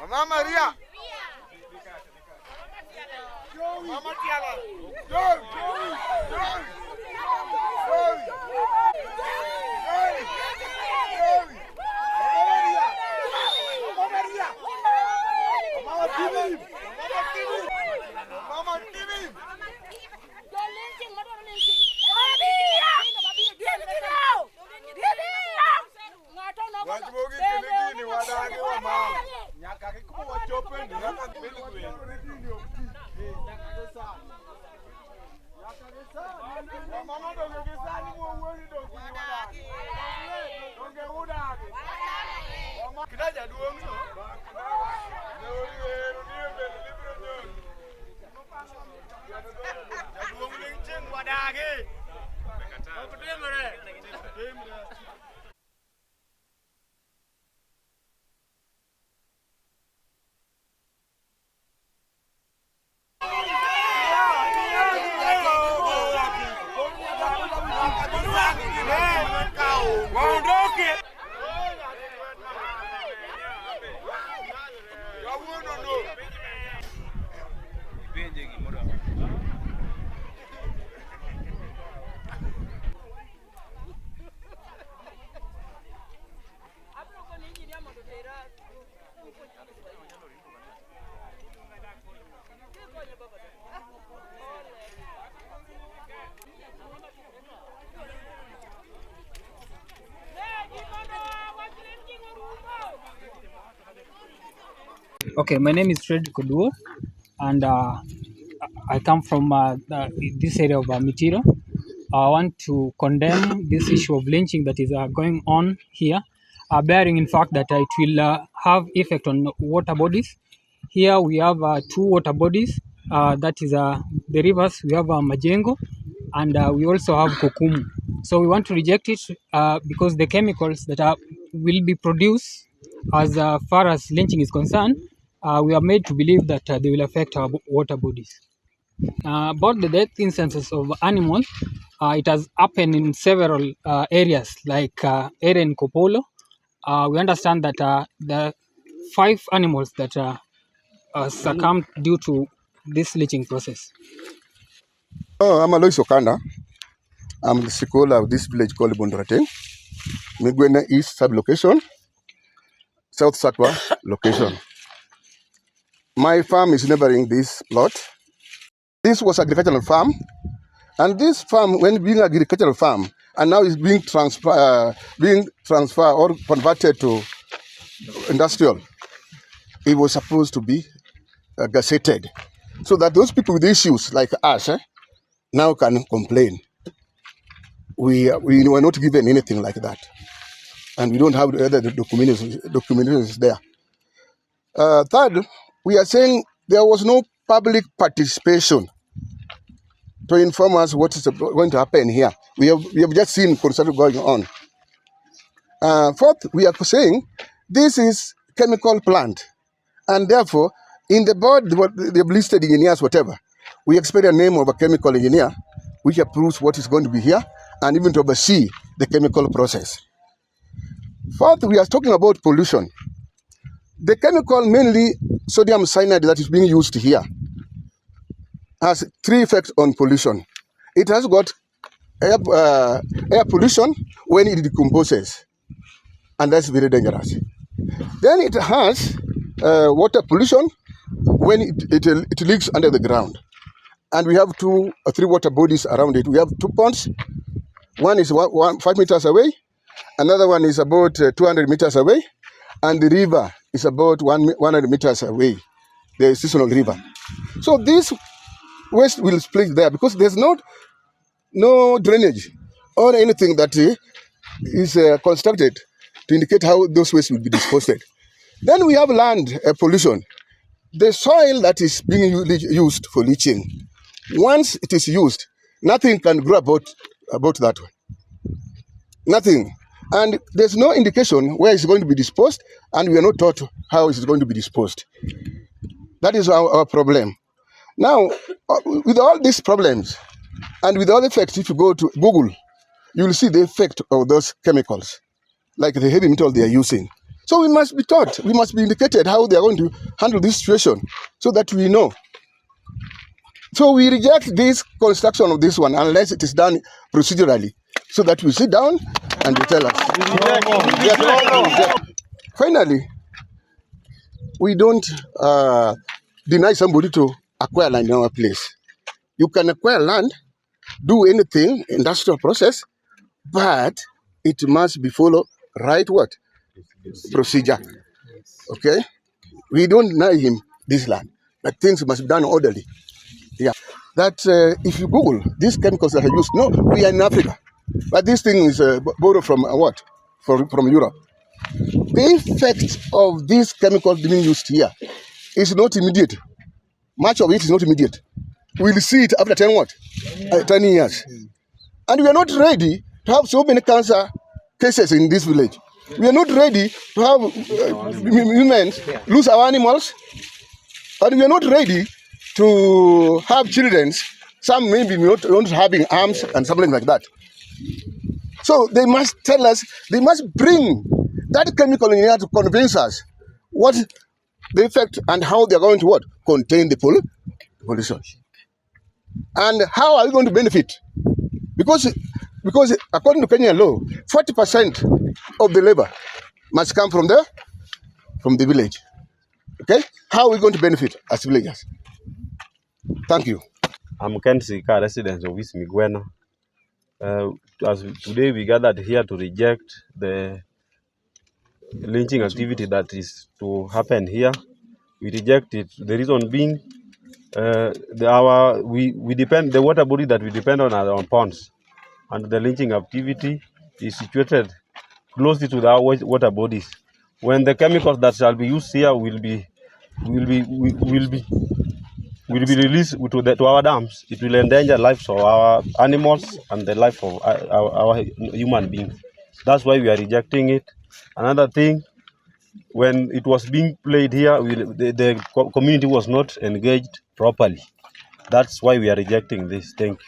Mama Maria. Mama Tiala. Okay, my name is Fred Koduo, and I come from this area of Mitiro. I want to condemn this issue of lynching that is going on here, bearing in fact that it will have effect on water bodies. Here we have two water bodies, that is the rivers. We have Majengo, and we also have Kokumu. So we want to reject it because the chemicals that will be produced as far as lynching is concerned, we are made to believe that they will affect our water bodies. About the death instances of animals, it has happened in several areas, like area in Kopolo. We understand that the 5 animals that succumbed due to this leaching process. Oh, I'm Alois Okanda. I'm the scholar of this village called Bondo. Migwena East sub-location, South Sakwa location. My farm is neighboring this plot. This was agricultural farm, and this farm, when being agricultural farm, and now is being transferred or converted to industrial. It was supposed to be gazetted, so that those people with issues like us now can complain. We were not given anything like that, and we don't have the other documentation there. Third, we are saying there was no public participation to inform us what is going to happen here. We have just seen construction going on. Fourth, we are saying this is chemical plant, and therefore, in the board, they have listed engineers, whatever. We expect a name of a chemical engineer which approves what is going to be here, and even to oversee the chemical process. Fourth, we are talking about pollution. The chemical, mainly sodium cyanide, that is being used here, has 3 effects on pollution. It has got air pollution when it decomposes, and that's very dangerous. Then it has water pollution when it leaks under the ground. And we have 2 or 3 water bodies around it. We have 2 ponds. One is 5 meters away. Another one is about 200 meters away. And the river is about 100 meters away, the seasonal river. So this waste will split there because there's no drainage or anything that is constructed to indicate how those wastes will be disposed. Then we have land pollution. The soil that is being used for leaching, once it is used, nothing can grow about that one. Nothing. And there's no indication where it's going to be disposed, and we are not taught how it's going to be disposed. That is our problem. Now, with all these problems, and with all the effects, if you go to Google, you will see the effect of those chemicals, like the heavy metal they are using. So we must be taught, we must be indicated how they are going to handle this situation so that we know. So we reject this construction of this one unless it is done procedurally, so that we sit down and they tell us. Finally, we don't deny somebody to acquire land in our place. You can acquire land, do anything, industrial process, but it must be followed right what? Procedure. Okay? We don't deny him this land, but things must be done orderly. Yeah. That if you Google these chemicals that are used, no, we are in Africa, but this thing is borrowed from what? From Europe. The effect of these chemicals being used here is not immediate. Much of it is not immediate. We'll see it after 10 years. And we are not ready to have so many cancer cases in this village. We are not ready to have humans lose our animals. And we are not ready to have children, some maybe not having arms and something like that. So they must tell us, they must bring that chemical in here to convince us what the effect and how they are going to what? Contain the pollution. And how are we going to benefit? Because according to Kenyan law, 40% of the labor must come from the village. Okay? How are we going to benefit as villagers? Thank you. I'm Ken Sika, resident of East Migwena. As today we gathered here to reject the lynching activity that is to happen here. We reject it. The reason being, the water body that we depend on are on ponds, and the lynching activity is situated closely to the water bodies. When the chemicals that shall be used here will be released to our dams, it will endanger lives of our animals and the life of our human beings. That's why we are rejecting it. Another thing, when it was being played here, the community was not engaged properly. That's why we are rejecting this. Thank you.